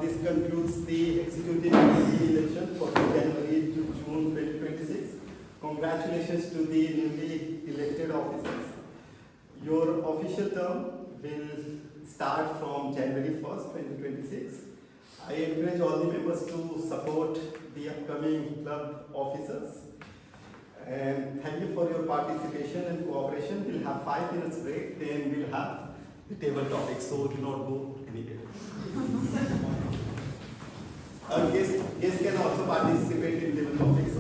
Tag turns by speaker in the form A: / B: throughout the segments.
A: this concludes the executive committee election for January to June 2026. Congratulations to the newly elected officers. Your official term will start from January 1st, 2026. I encourage all the members to support the upcoming club officers. And thank you for your participation and cooperation. We'll have 5 minutes break, then we'll have the table topic, so do not go anywhere. Our guests can also participate in table topics.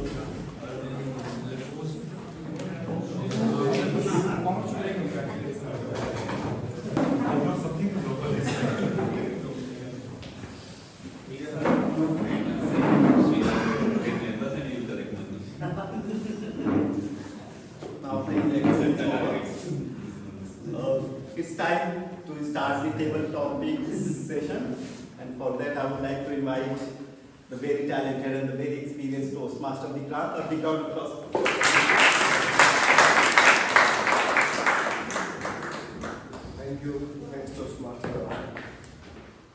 A: It's time to start the table topics session, and for that I would like to invite the very talented and the very experienced Toastmaster Vikrant. A big round of applause.
B: Thank you. Thanks, Toastmaster.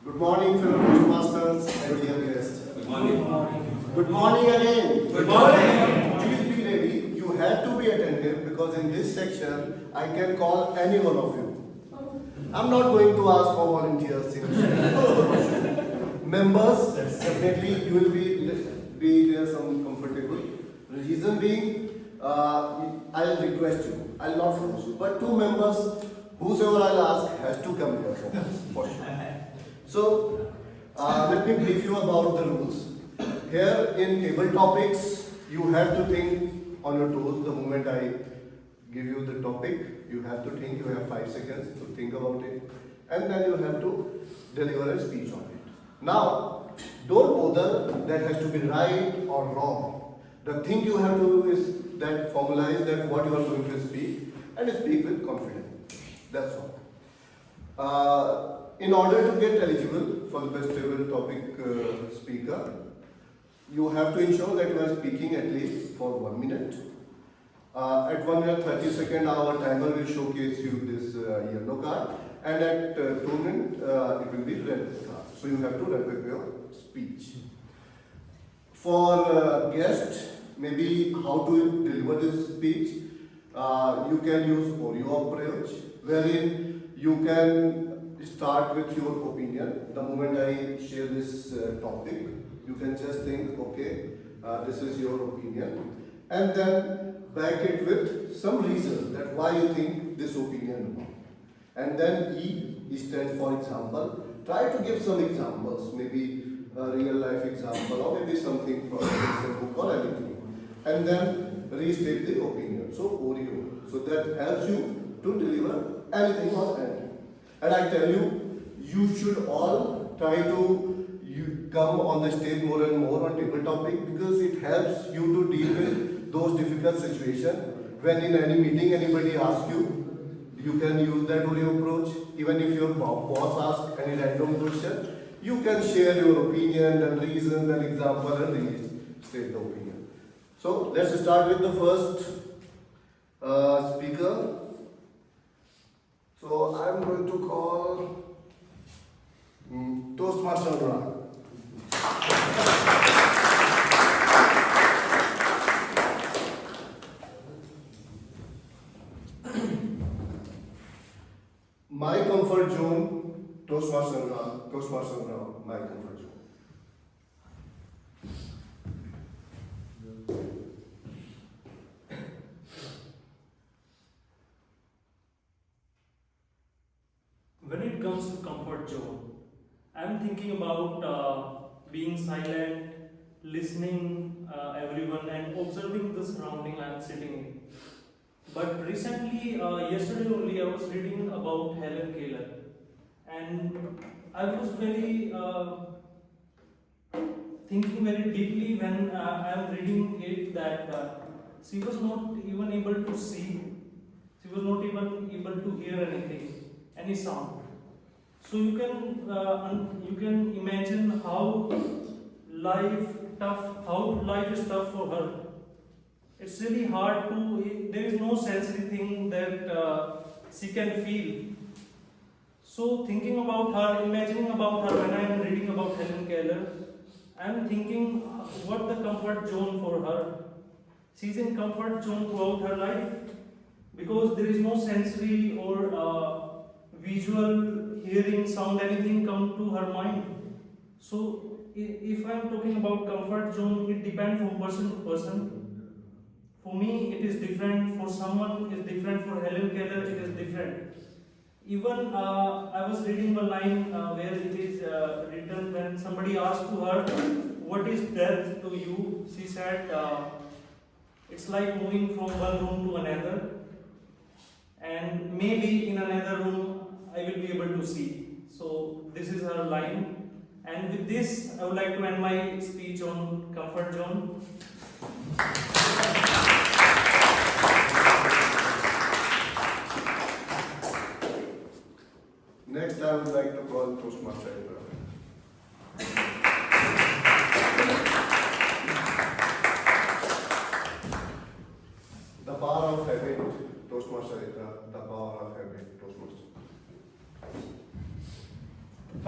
B: Good morning, fellow Toastmasters and dear guests.
C: Good morning.
B: Good morning again.
C: Good morning.
B: Please be ready. You have to be attentive because in this section I can call any one of you. I'm not going to ask for volunteers. Members, definitely you will be there some comfortable. The reason being, I'll request you. I'll not force you. But 2 members, whosoever I'll ask, has to come here for sure. So, let me brief you about the rules. Here in table topics, you have to think on your toes the moment I give you the topic. You have to think, you have 5 seconds to think about it, and then you have to deliver a speech on it. Now, don't bother that has to be right or wrong. The thing you have to do is that formalize that what you are going to speak and speak with confidence. That's all. In order to get eligible for the best table topic speaker, you have to ensure that you are speaking at least for 1 minute. At 1 minute 30 seconds, our timer will showcase you this yellow card, and at 2 minutes, it will be red card. So you have to wrap up your speech. For guests, maybe how to deliver this speech, you can use Oreo approach, wherein you can start with your opinion. The moment I share this topic, you can just think, okay, this is your opinion, and then back it with some reason that why you think this opinion. And then E stands for example. Try to give some examples, maybe a real life example or maybe something from a book or anything. And then restate the opinion. So Oreo. So that helps you to deliver anything or anything. And I tell you, you should all try to come on the stage more and more on table topic, because it helps you to deal with those difficult situations. When in any meeting anybody asks you, you can use that Oreo approach. Even if your boss asks any random question, you can share your opinion and reason and example and state the opinion. So let's start with the first speaker. So I'm going to call Toastmaster Anurag. My comfort zone, Toastmaster Anurag, my comfort zone.
D: When it comes to comfort zone, I'm thinking about being silent, listening everyone and observing the surrounding I'm sitting in. But recently, yesterday only, I was reading about Helen Keller, and I was very thinking very deeply when I am reading it that she was not even able to see, she was not even able to hear anything, any sound. So you can imagine how life is tough for her. It's really hard to, there is no sensory thing that she can feel. So thinking about her, imagining about her when I am reading about Helen Keller, I am thinking what the comfort zone for her. She's in comfort zone throughout her life because there is no sensory or visual, hearing, sound, anything come to her mind. So if I am talking about comfort zone, it depends from person to person. For me, it is different. For someone, it is different. For Helen Keller, it is different. Even I was reading a line where it is written when somebody asked to her, "What is death to you?" She said, "It's like moving from one room to another, and maybe in another room I will be able to see." So this is her line. And with this, I would like to end my speech on comfort zone.
B: Next, I would like to call Toastmaster Edra. The power of habit, Toastmaster Edra. The power of habit, Toastmaster.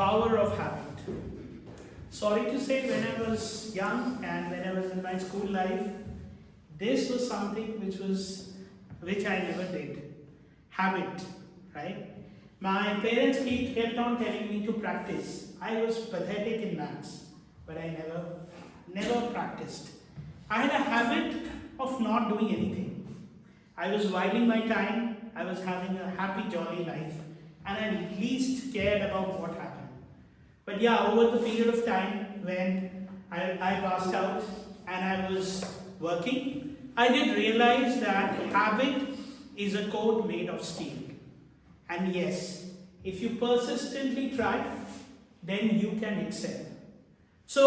C: Power of habit. Sorry to say, when I was young and when I was in my school life, this was something which I never did. Habit, right? My parents kept on telling me to practice. I was pathetic in maths, but I never practiced. I had a habit of not doing anything. I was whiling my time, I was having a happy, jolly life, and I least cared about what happened. But yeah, over the period of time when I passed out and I was working, I did realize that habit is a coat made of steel. And yes, if you persistently try, then you can excel. So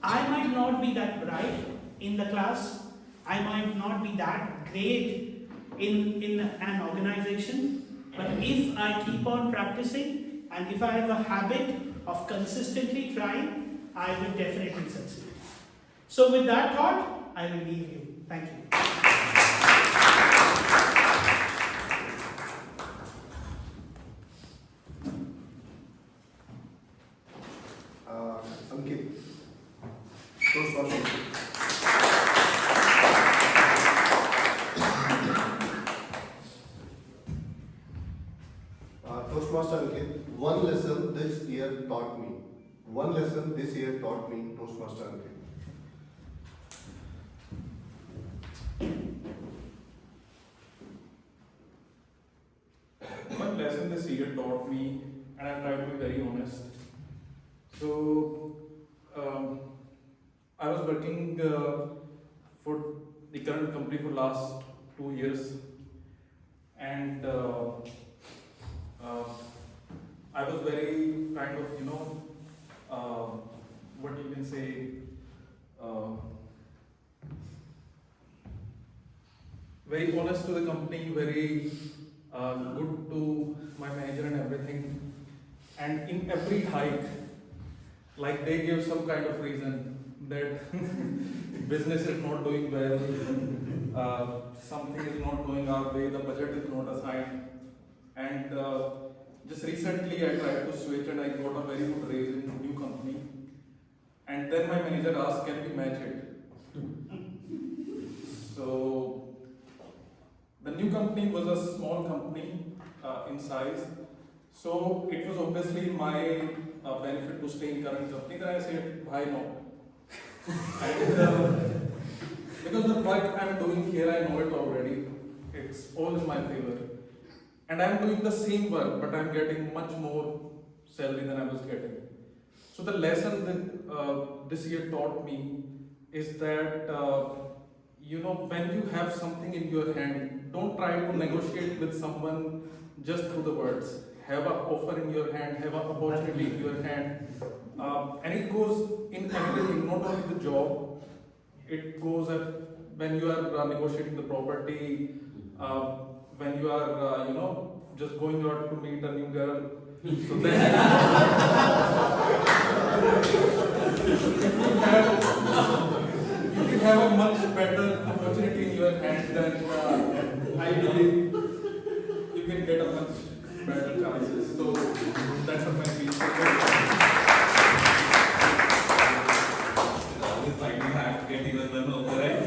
C: I might not be that bright in the class, I might not be that great in an organization, but if I keep on practicing and if I have a habit of consistently trying, I will definitely succeed. So with that thought, I will leave you. Thank you.
B: Ankit. Toastmaster. Toastmaster Ankit, one lesson this year taught me. One lesson this year taught me, Toastmaster Ankit.
E: One lesson this year taught me, and I try to be very honest. So, I was working for the current company for last 2 years, and I was very kind of, what you can say, very honest to the company, very good to my manager and everything. And in every hike, like they give some kind of reason that business is not doing well, something is not going our way, the budget is not assigned. And just recently I tried to switch and I got a very good raise in a new company. And then my manager asked, can we match it? So the new company was a small company in size. So it was obviously my benefit to stay in current company. Then I said, why no? And, because the work I'm doing here, I know it already. It's all in my favor. And I'm doing the same work, but I'm getting much more salary than I was getting. So the lesson that this year taught me is that, when you have something in your hand, don't try to negotiate with someone just through the words. Have an offer in your hand, have an opportunity in your hand. And it goes in everything, not only the job. It goes when you are negotiating the property, when you are, just going out to meet a new girl. So then you can have a much better opportunity in your hand than I believe you can get a much better chances. So that's what my speech is.
F: Always finding hard to get even one over, right?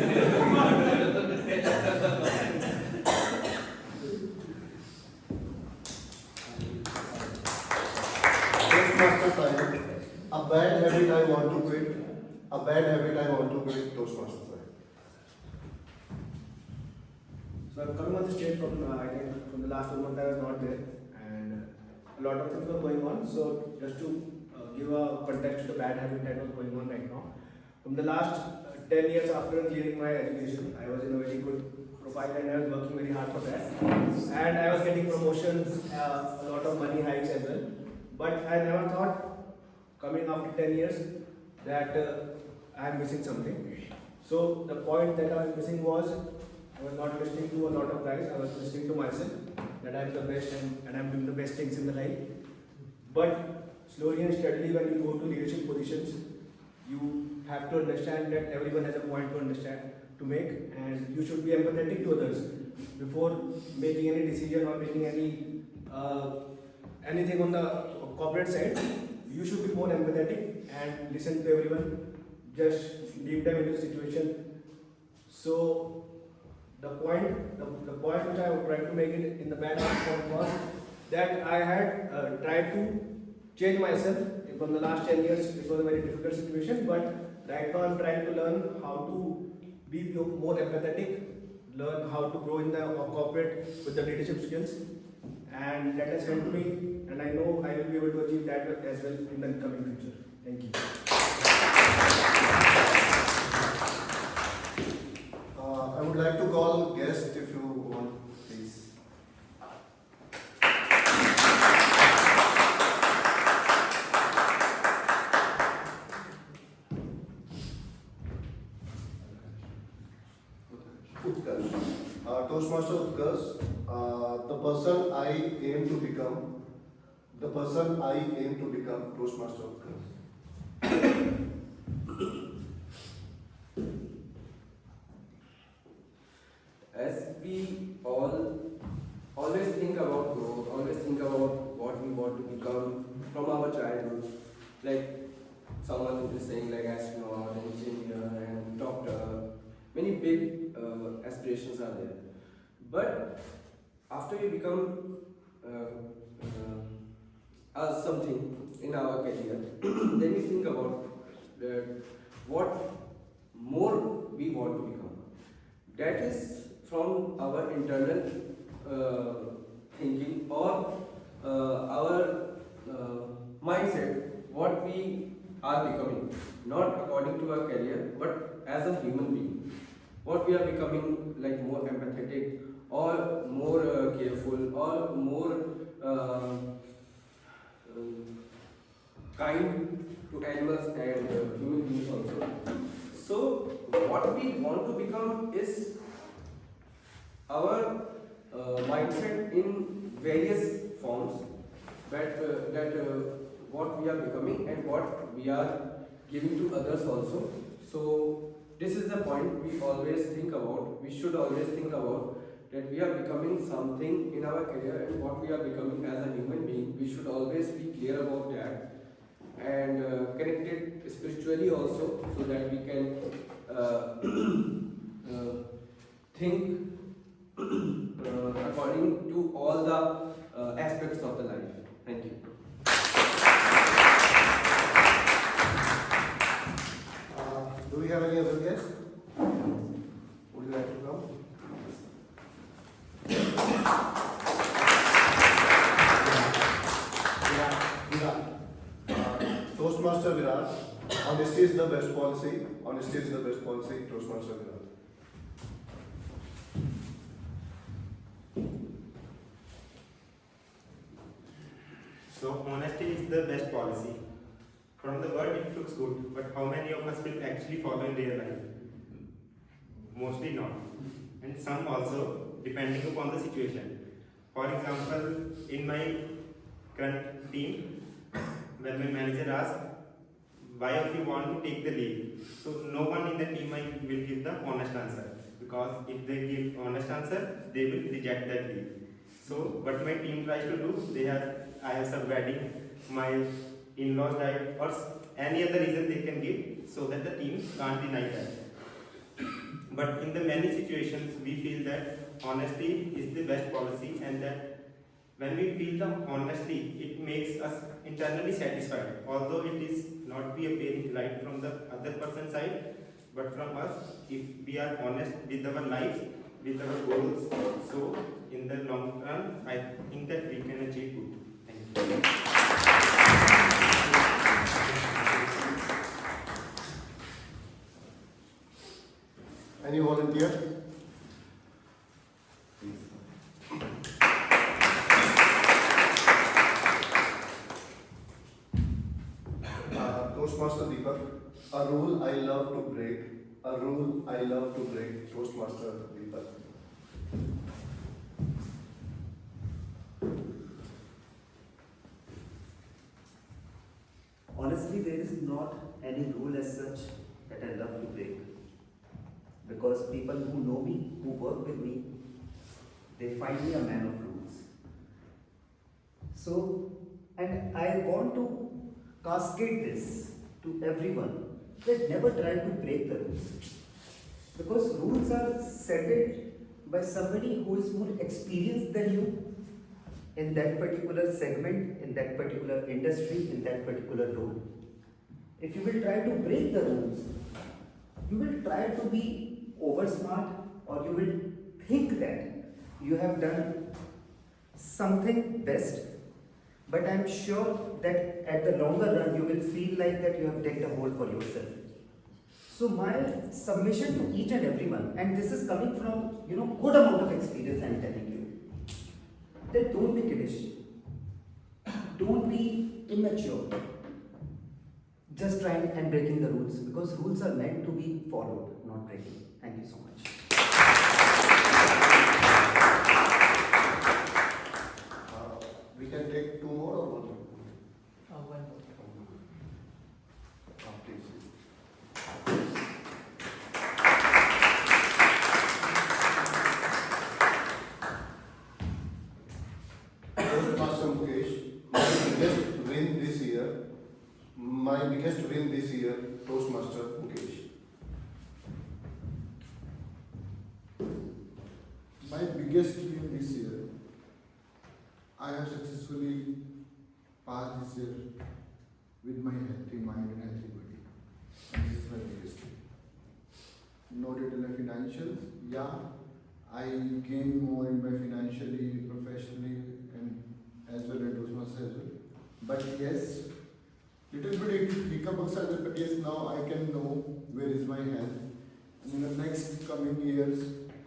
B: Toastmaster side. A bad habit I want to quit. A bad habit I want to quit. Toastmaster side.
G: So I'm coming on the stage from I think from the last 1 month I was not there, and a lot of things were going on. So just to give a context to the bad habit that was going on right now, from the last 10 years after clearing my education, I was in a very good profile and I was working very hard for that, and I was getting promotions, a lot of money hikes as well. But I never thought, coming after 10 years, that I am missing something. So the point that I was missing was, I was not listening to a lot of guys, I was listening to myself, that I am the best and I am doing the best things in the life. But slowly and steadily, when you go to leadership positions, you have to understand that everyone has a point to understand, to make, and you should be empathetic to others before making any decision or making any anything on the corporate side. You should be more empathetic and listen to everyone, just leave them into the situation. So the point which I was trying to make it in the bad point was that I had tried to change myself. From the last 10 years, it was a very difficult situation, but right now I'm trying to learn how to be more empathetic, learn how to grow in the corporate with the leadership skills, and that has helped me, and I know I will be able to achieve that as well in the coming future. Thank you.
B: I would like to call guest if you want, please. Utkarsh. Toastmaster Utkarsh, the person I aim to become, Toastmaster Utkarsh.
H: As we all always think about growth, always think about what we want to become from our childhood, like someone is saying like astronaut, engineer and doctor, many big aspirations are there. But after we become something in our career, then we think about what more we want to become. That is from our internal thinking or our mindset, what we are becoming, not according to our career, but as a human being. What we are becoming, like more empathetic or more careful or more kind to animals and human beings also. So what we want to become is our mindset in various forms, that what we are becoming and what we are giving to others also. So this is the point we always think about. We should always think about that we are becoming something in our career and what we are becoming as a human being. We should always be clear about that and connect it spiritually also, so that we can think according to all the aspects of the life. Thank you.
B: Do we have any other guests? Would you like to come? Toastmaster Virat. Honesty is the best policy. Honesty is the best policy. Toastmaster Virat.
I: So honesty is the best policy. From the word it looks good, but how many of us will actually follow in real life? Mostly not. And some also, depending upon the situation. For example, in my current team, when my manager asks, why of you want to take the leave? So no one in the team will give the honest answer. Because if they give honest answer, they will reject that leave. So what my team tries to do, I have some wedding, my in-laws died, or any other reason they can give, so that the team can't deny that. But in the many situations, we feel that honesty is the best policy, and that when we feel the honesty, it makes us internally satisfied. Although it is not be appearing right from the other person's side, but from us, if we are honest with our lives, with our goals, so in the long run, I think that we can achieve good. Thank you.
B: Any volunteer? Toastmaster Deepak, a rule I love to break. A rule I love to break. Toastmaster Deepak.
J: Honestly, there is not any rule as such that I love to break. Because people who know me, who work with me, they find me a man of rules. So, and I want to cascade this to everyone that never try to break the rules. Because rules are set by somebody who is more experienced than you in that particular segment, in that particular industry, in that particular role. If you will try to break the rules, you will try to be over smart, or you will think that you have done something best, but I am sure that at the longer run you will feel like that you have dug a hole for yourself. So my submission to each and everyone, and this is coming from good amount of experience, I am telling you, that don't be kiddish, don't be immature, just trying and breaking the rules, because rules are meant to be followed, not breaking. Thank you so much.
B: We can take two more or one more?
C: One more.
B: Please. Toastmaster Mukesh, my biggest win this year, Toastmaster Mukesh.
K: My biggest win this year, I have successfully passed this year with my healthy mind and healthy body. And this is my biggest win. Noted in my financials, yeah, I gain more in my financially, professionally, and as well as Toastmasters as well. But yes, little bit hiccups are there, but yes, now I can know where is my health. And in the next coming years,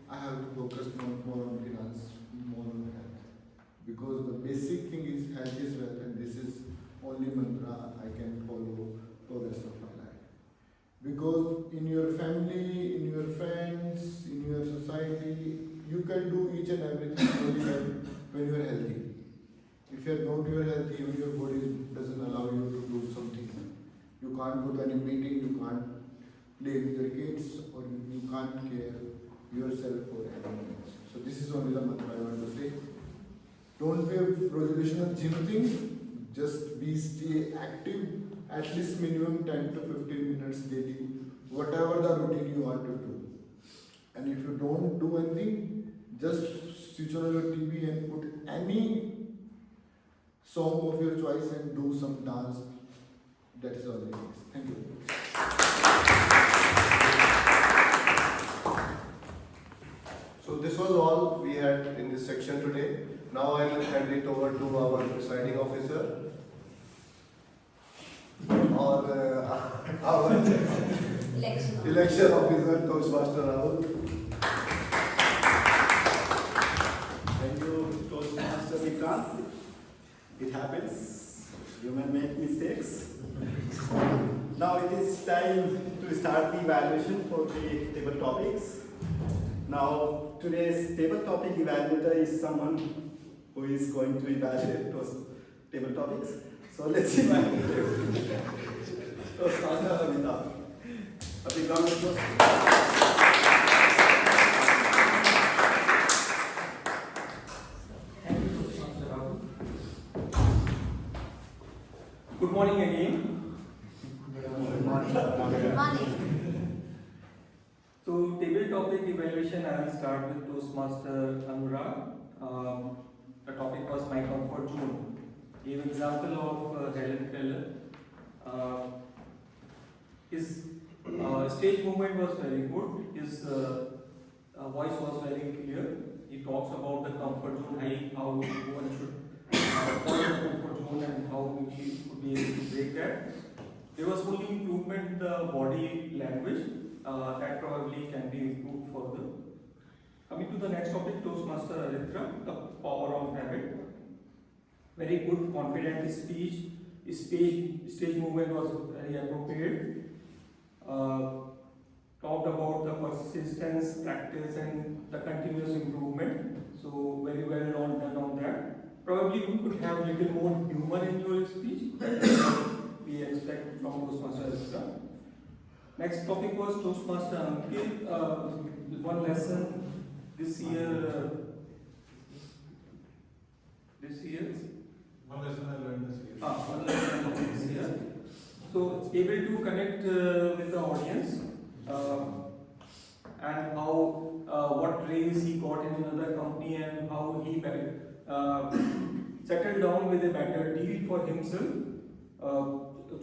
K: I have to focus more on finance, more on health. Because the basic thing is health is wealth, and this is only mantra I can follow for the rest of my life. Because in your family, in your friends, in your society, you can do each and everything only when you are healthy. If you are not healthy, even your body doesn't allow you to do something. You can't go to any meeting, you can't play with your kids, or you can't care yourself for anyone else. So this is only the mantra I want to say. Don't be a resolution of gym thing, just stay active, at least minimum 10 to 15 minutes daily, whatever the routine you want to do. And if you don't do anything, just switch on your TV and put any song of your choice and do some dance. That is all it is. Thank you.
B: So this was all we had in this section today. Now I will hand it over to our presiding officer, or our election officer, Toastmaster Rahul.
A: Thank you, Toastmaster Vikrant. It happens. Human make mistakes. Now it is time to start the evaluation for the table topics. Now today's table topic evaluator is someone who is going to evaluate those table topics. So let's evaluate Toastmaster Amitabh. A big round of applause.
D: the topic evaluation, I will start with Toastmaster Anurag. The topic was my comfort zone. Gave example of Helen Keller. His stage movement was very good. His voice was very clear. He talks about the comfort zone, how one should follow the comfort zone and how he could be able to break that. There was only improvement in the body language that probably can be improved further. Coming to the next topic, Toastmaster Aritra, the power of habit. Very good, confident speech. Stage movement was very appropriate. Talked about the persistence, practice, and the continuous improvement. So very well done on that. Probably you could have a little more humor in your speech. We expect from Toastmaster Aritra. Next topic was Toastmaster Ankit. One lesson this year.
E: One lesson I learned this year.
D: One lesson this year. So able to connect with the audience and how what raise he got in another company and how he settled down with a better deal for himself.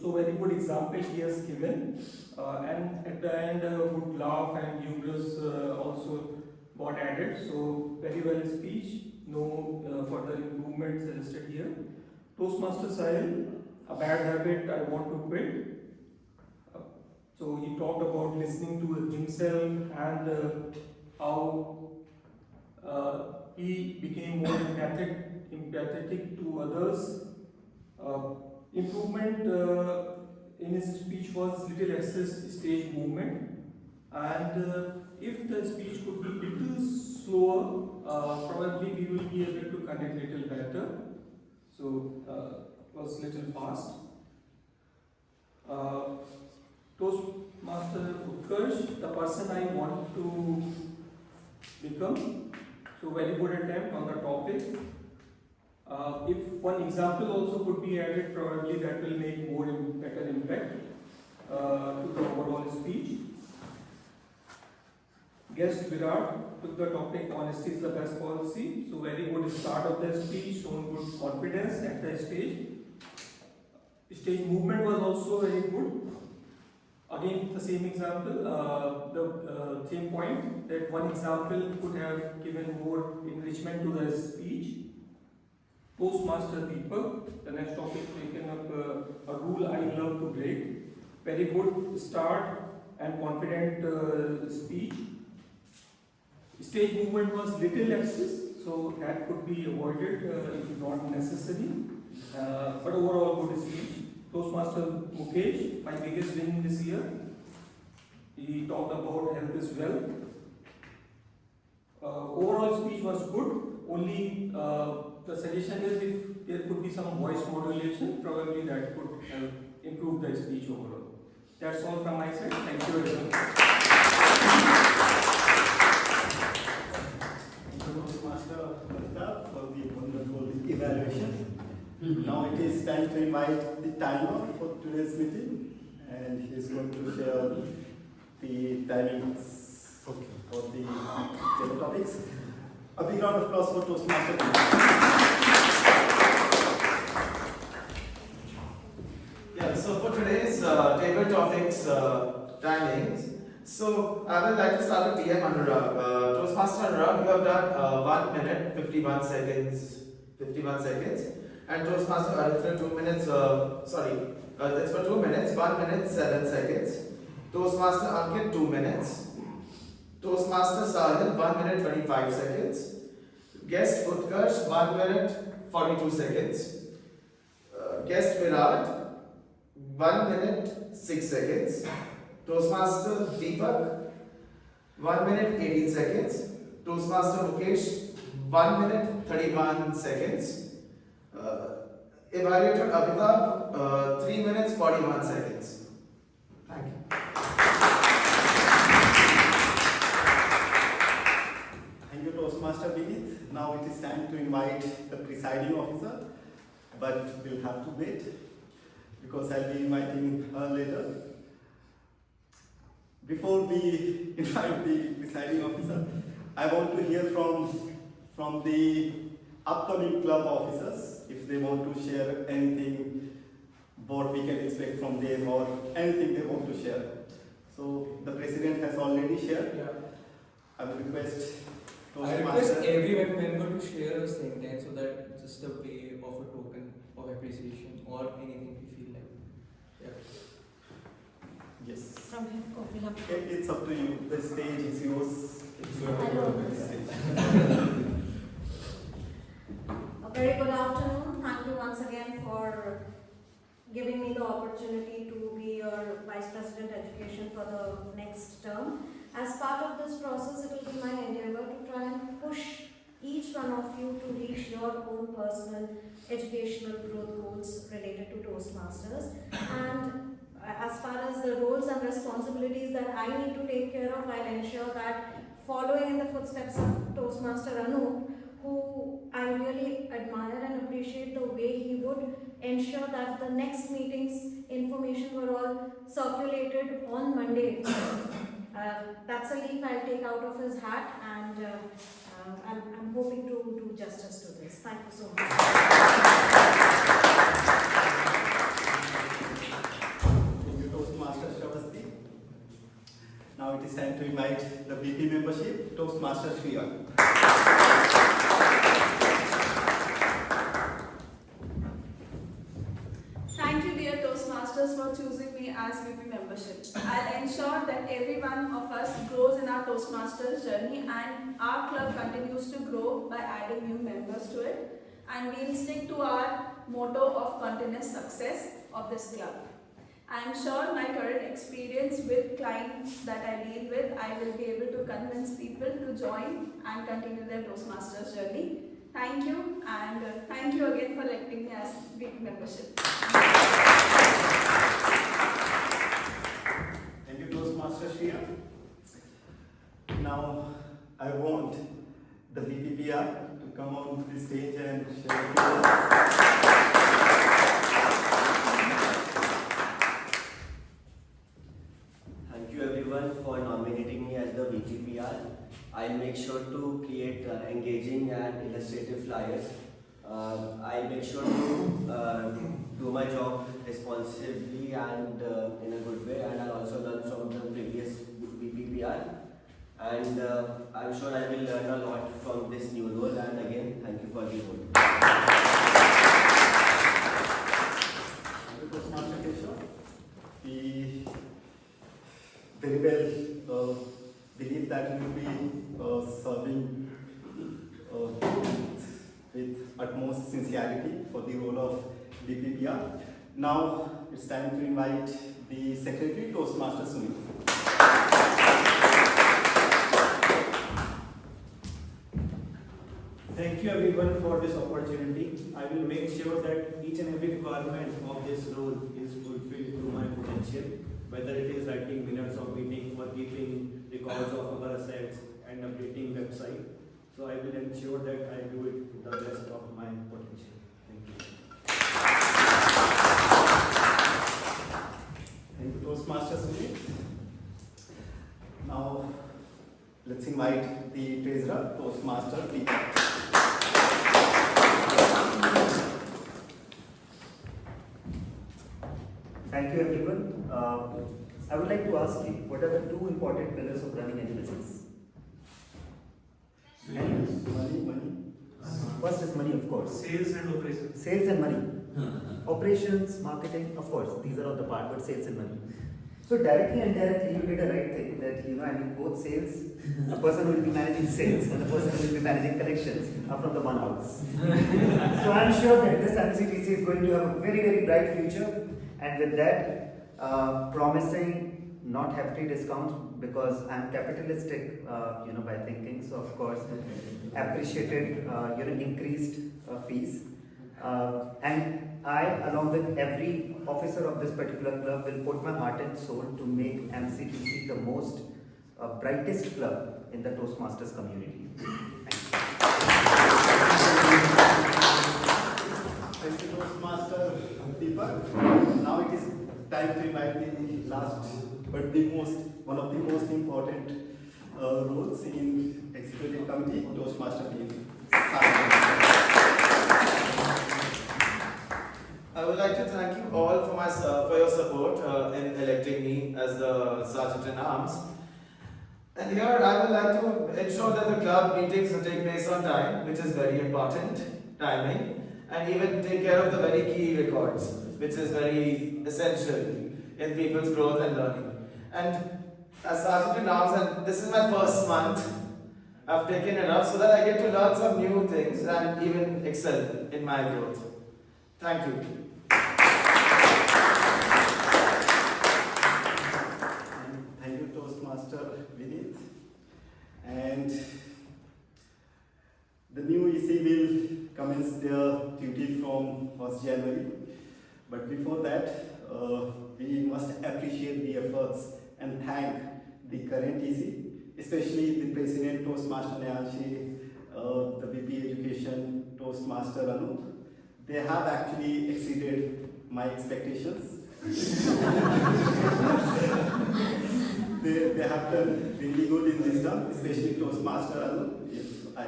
D: So very good example he has given, and at the end would laugh and humorous also got added. So very well speech, no further improvements suggested here. Toastmaster Sahil, a bad habit I want to quit. So he talked about listening to himself and how he became more empathetic to others. Improvement in his speech was little excess stage movement, and if the speech could be little slower, probably we will be able to connect little better. So was little fast. Toastmaster Utkarsh, the person I want to become. So very good attempt on the topic. If one example also could be added, probably that will make better impact to the overall speech. Guest Virat took the topic honesty is the best policy. So very good start of the speech, shown good confidence at the stage. Stage movement was also very good. Again, the same example, the same point that one example could have given more enrichment to the speech. Toastmaster Deepak, the next topic taken up a rule I love to break. Very good start and confident speech. Stage movement was little excess, so that could be avoided if not necessary. But overall good speech. Toastmaster Mukesh, my biggest win this year. He talked about health as well. Overall speech was good. Only the suggestion is if there could be some voice modulation, probably that could help improve the speech overall. That's all from my side. Thank you very much.
A: Master Pratap for the wonderful evaluation. Now it is time to invite the timer for today's meeting, and he is going to share the timings for the table topics. A big round of applause for Toastmaster.
L: Yeah, so for today's table topics timings, so I would like to start with TM Anurag. Toastmaster Anurag, you have done 1 minute 51 seconds, and Toastmaster Aritra 2 minutes. That's for 2 minutes, 1 minute 7 seconds. Toastmaster Ankit 2 minutes. Toastmaster Sahil 1 minute 25 seconds. Guest Utkarsh 1 minute 42 seconds. Guest Virat 1 minute 6 seconds. Toastmaster Deepak 1 minute 18 seconds. Toastmaster Mukesh 1 minute 31 seconds. Evaluator Amitabh 3 minutes 41 seconds. Thank you.
A: Thank you, Toastmaster Vinith. Now it is time to invite the presiding officer, but we'll have to wait because I'll be inviting her later. before we invite the presiding officer, I want to hear from the upcoming club officers if they want to share anything, what we can expect from them or anything they want to share. So the president has already shared.
M: Yeah.
A: I will request
M: I request every member to share a sentence so that just a way of a token of appreciation or anything we feel like. Yeah.
A: Yes.
N: From him, oh, we'll have
A: It's up to you. The stage is yours.
N: A very good afternoon. Thank you once again for giving me the opportunity to be your Vice President Education for the next term. As part of this process, it will be my endeavor to try and push each one of you to reach your own personal educational growth goals related to Toastmasters. And as far as the roles and responsibilities that I need to take care of, I'll ensure that following in the footsteps of Toastmaster Anup, who I really admire and appreciate the way he would ensure that the next meeting's information were all circulated on Monday itself. That's a leap I'll take out of his hat, and I'm hoping to do justice to this. Thank you so much.
A: Thank you, Toastmaster Shravasti. Now it is time to invite the VP membership, Toastmaster Shriya.
O: Thank you, dear Toastmasters, for choosing me as VP membership. I'll ensure that every one of us grows in our Toastmasters journey and our club continues to grow by adding new members to it. And we'll stick to our motto of continuous success of this club. I'm sure my current experience with clients that I deal with, I will be able to convince people to join and continue their Toastmasters journey. Thank you, and thank you again for electing me as VP membership.
A: Thank you, Toastmaster Shriya. Now I want the VPPR to come on the stage and share with us.
P: Thank you everyone for nominating me as the VPPR. I'll make sure to create engaging and illustrative flyers. I'll make sure to do my job responsibly and in a good way, and I'll also learn from the previous VPPR. And I'm sure I will learn a lot from this new role, and again, thank you for the vote.
A: Thank you, Toastmaster Keshav. We very well believe that you will be serving with utmost sincerity for the role of VPPR. Now it's time to invite the Secretary, Toastmaster Sunil.
G: Thank you everyone for this opportunity. I will make sure that each and every requirement of this role is fulfilled to my potential, whether it is writing minutes of meeting or keeping records of our assets and updating website. So I will ensure that I do it to the best of my potential. Thank you.
A: Thank you, Toastmaster Sunil. Now let's invite the Treasurer, Toastmaster Preeta.
J: Thank you everyone. I would like to ask you, what are the two important pillars of running any business?
A: Money.
J: First is money, of course.
C: Sales and operations.
J: Sales and money. Operations, marketing, of course, these are all the part, but sales and money. So directly and indirectly, you did the right thing that, both sales, the person who will be managing sales and the person who will be managing collections are from the one house. So I'm sure that this MCTC is going to have a very, very bright future, and with that, promising not hefty discounts because I'm capitalistic, by thinking. So of course, appreciated, increased fees. And I, along with every officer of this particular club, will put my heart and soul to make MCTC the most brightest club in the Toastmasters community.
A: Thank you, Toastmaster Deepak. Now it is time to invite the last but the one of the most important roles in executive committee, Toastmaster team.
L: I would like to thank you all for your support in electing me as the Sergeant-in-Arms. And here I would like to ensure that the club meetings will take place on time, which is very important, timing, and even take care of the very key records, which is very essential in people's growth and learning. And as Sergeant-in-Arms, and this is my first month, I've taken it up so that I get to learn some new things and even excel in my growth. Thank you.
A: Thank you, Toastmaster Vinith. And the new EC will commence their duty from 1st January. But before that, we must appreciate the efforts and thank the current EC, especially the President Toastmaster Neanshi, the VP Education Toastmaster Anup. They have actually exceeded my expectations. they have done really good in this term, especially Toastmaster Anup, if I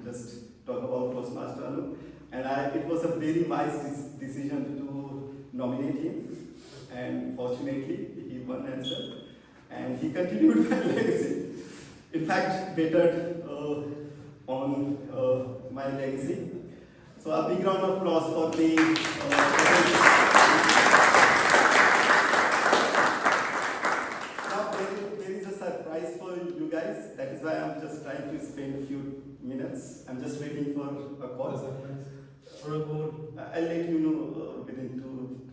A: just talk about Toastmaster Anup. And it was a very wise decision to nominate him, and fortunately he won as well. And he continued my legacy. In fact, bettered on my legacy. So a big round of applause for the Now there is a surprise for you guys. That is why I'm just trying to spend a few minutes. I'm just waiting for a call. For a call. I'll let you know within 2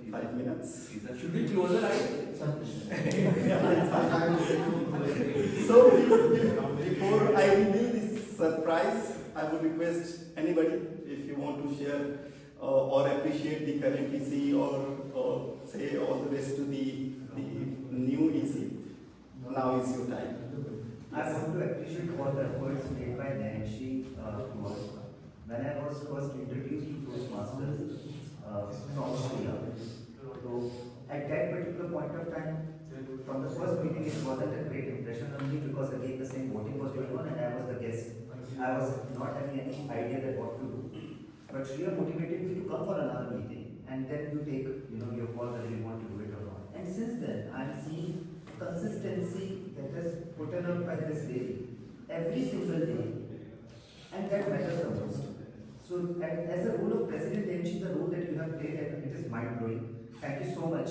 A: to 5 minutes.
M: Should we close the light?
A: So before I reveal this surprise, I would request anybody, if you want to share or appreciate the current EC or say all the best to the new EC, now is your time.
J: I want to appreciate all the efforts made by Nancy. When I was first introduced to Toastmasters from Sri Lanka, so at that particular point of time, from the first meeting, it wasn't a great impression on me because again the same voting was going on and I was the guest. I was not having any idea that what to do. But Shriya motivated me to come for another meeting and then you take your call whether you want to do it or not. And since then, I'm seeing consistency that is put up by this lady every single day, and that matters the most. So as a role of President Denchi, the role that you have played, it is mind-blowing. Thank you so much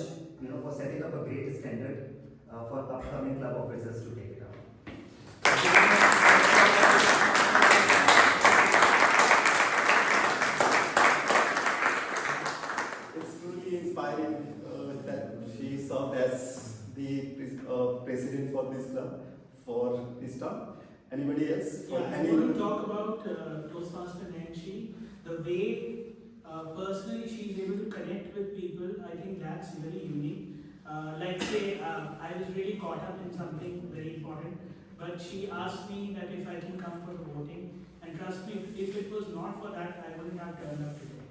J: for setting up a great standard for upcoming club officers to take it up.
A: It's truly inspiring that she served as the president for this club for this term. Anybody else?
C: Yeah, I want to talk about Toastmaster Nancy. The way personally she's able to connect with people, I think that's very unique. Like say, I was really caught up in something very important, but she asked me that if I can come for the voting, and trust me, if it was not for that, I wouldn't have turned up today.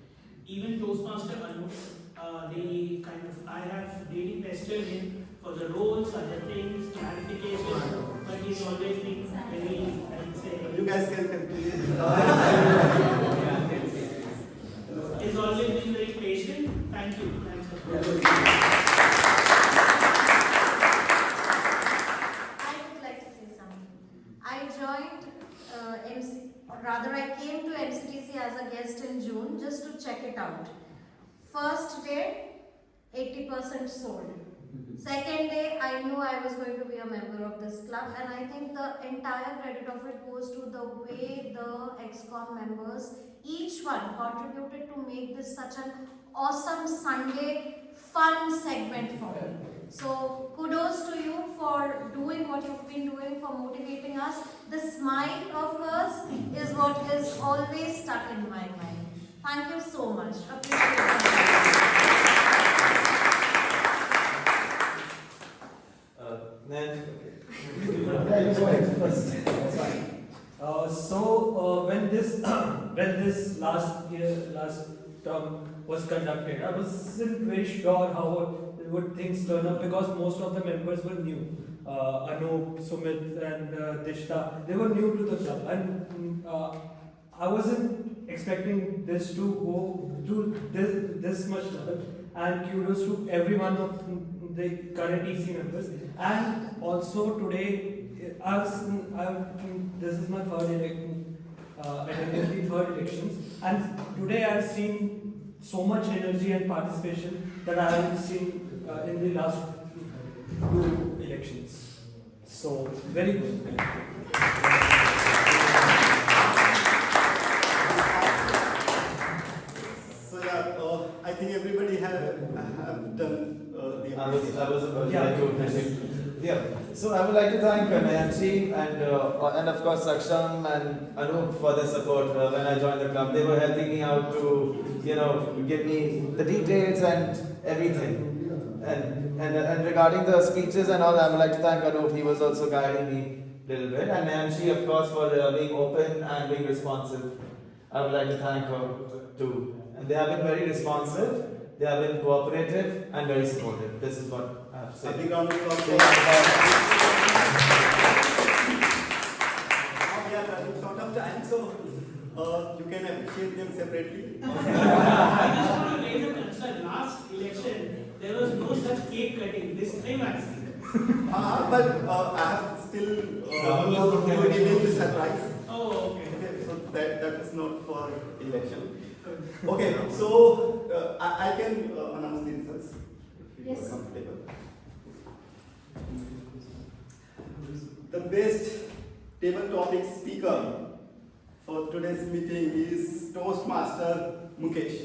C: Even Toastmaster Anup, I have really pestered him for the roles, other things, clarification, but he's always been very, I would say...
A: You guys can continue.
C: He's always been very patient. Thank you. Thanks for coming.
N: I would like to say something. I joined I came to MCTC as a guest in June just to check it out. First day, 80% sold. Second day, I knew I was going to be a member of this club, and I think the entire credit of it goes to the way the ExCom members, each one contributed to make this such an awesome Sunday fun segment for me. So kudos to you for doing what you've been doing, for motivating us. The smile of hers is what is always stuck in my mind. Thank you so much. Appreciate it.
D: When this last term was conducted, I wasn't very sure would things turn up, because most of the members were new. Anup, Sumit, and Dishta, they were new to the club, and I wasn't expecting this to go to this much level. And kudos to every one of the current EC members. And also today, this is my third election, attending the third elections, and today I've seen so much energy and participation that I haven't seen in the last two elections. So very good.
A: So yeah, I think everybody have done the.
L: I was
A: Yeah.
L: like to yeah. So I would like to thank Nayanji and of course Saksham and Anup for their support when I joined the club. They were helping me out to give me the details and everything. And regarding the speeches and all, I would like to thank Anup. He was also guiding me a little bit, and Nayanji of course for being open and being responsive. I would like to thank her too. And they have been very responsive. They have been cooperative and very supportive. This is what I have to say.
A: A big round of applause. We are running short of time, so you can appreciate them separately.
C: Last election, there was no such cake cutting this time actually.
A: But I have still given the surprise.
C: Oh, okay.
A: So that is not for election. Okay, so I can announce the results. If you
N: Yes.
A: are comfortable. The best table topic speaker for today's meeting is Toastmaster Mukesh.